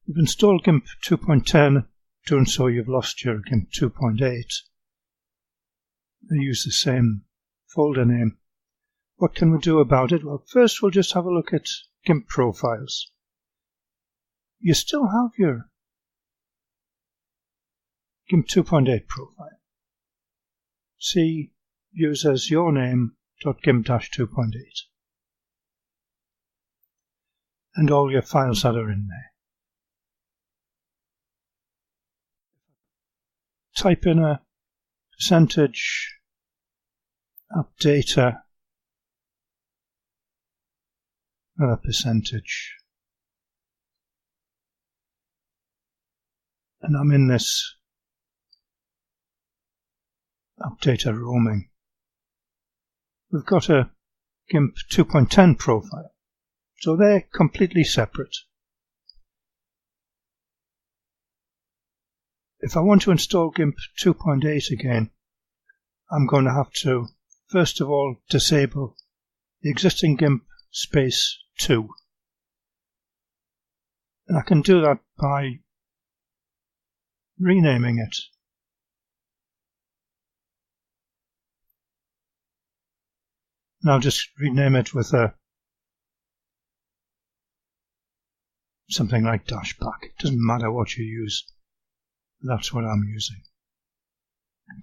You've installed Gimp 2.10, doing so you've lost your Gimp 2.8. They use the same folder name. What can we do about it? Well, first we'll just have a look at Gimp profiles. You still have your Gimp 2.8 profile. See users your name.gimp-2.8 and all your files that are in there. Type in a percentage app data, another percentage, and I'm in this app data roaming. We've got a Gimp 2.10 profile, so they're completely separate. If I want to install Gimp 2.8 again, I'm going to have to, first of all, disable the existing Gimp space 2. And I can do that by renaming it. And I'll just rename it with something like -back. It doesn't matter what you use. That's what I'm using.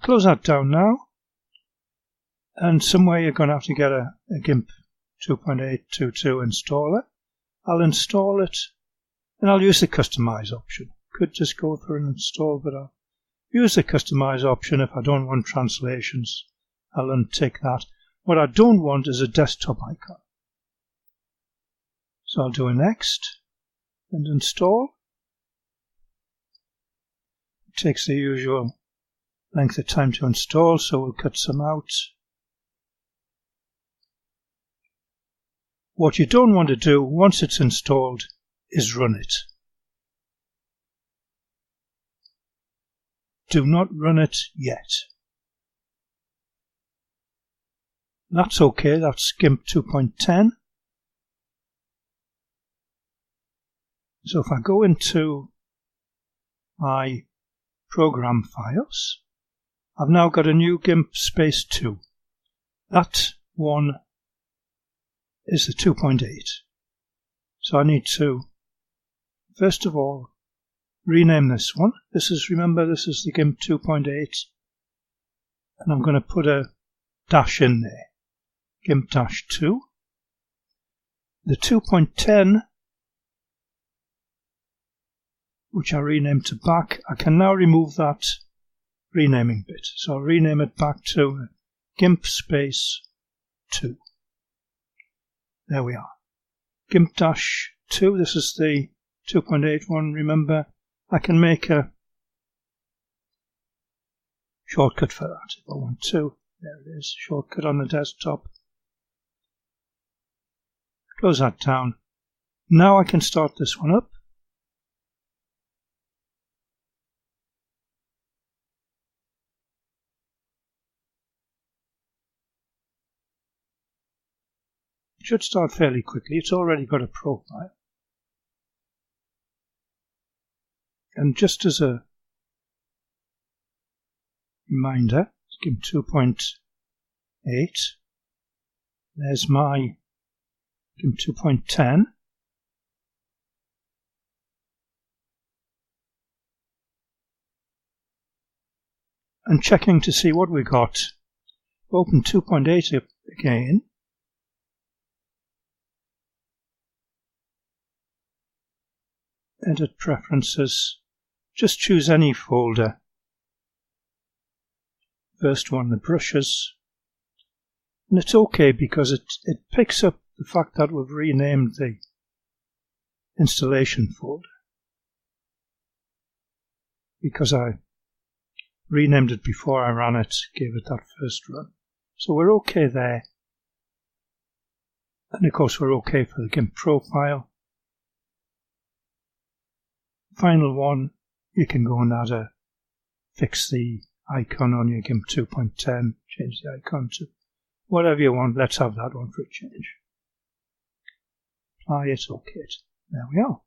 Close that down now. And somewhere you're going to have to get a Gimp 2.822 installer. I'll install it and I'll use the customize option. Could just go for an install, but I'll use the customize option. If I don't want translations, I'll untick that. What I don't want is a desktop icon. So I'll do a next and install. It takes the usual length of time to install, so we'll cut some out. What you don't want to do once it's installed is run it. Do not run it yet. That's okay, that's Gimp 2.10. So if I go into my program files, I've now got a new Gimp space 2. That one is the 2.8. So I need to, first of all, rename this one. Remember, this is the Gimp 2.8. And I'm going to put a dash in there. Gimp-2. The 2.10, which I renamed to back, I can now remove that renaming bit. So I'll rename it back to Gimp space 2. There we are. Gimp-2, this is the 2.8 one. Remember, I can make a shortcut for that if I want to. There it is, shortcut on the desktop. Close that down. Now I can start this one up. It should start fairly quickly. It's already got a profile. And just as a reminder, Gimp 2.8. There's my Gimp 2.10. And checking to see what we got. Open 2.8 again. Edit preferences. Just choose any folder. First one, the brushes. And it's okay because it picks up the fact that we've renamed the installation folder. Because I renamed it before I ran it, gave it that first run. So we're okay there. And of course we're okay for the Gimp profile. Final one, you can go and fix the icon on your Gimp 2.10, change the icon to whatever you want. Let's have that one for a change. Apply it, OK it. There we are.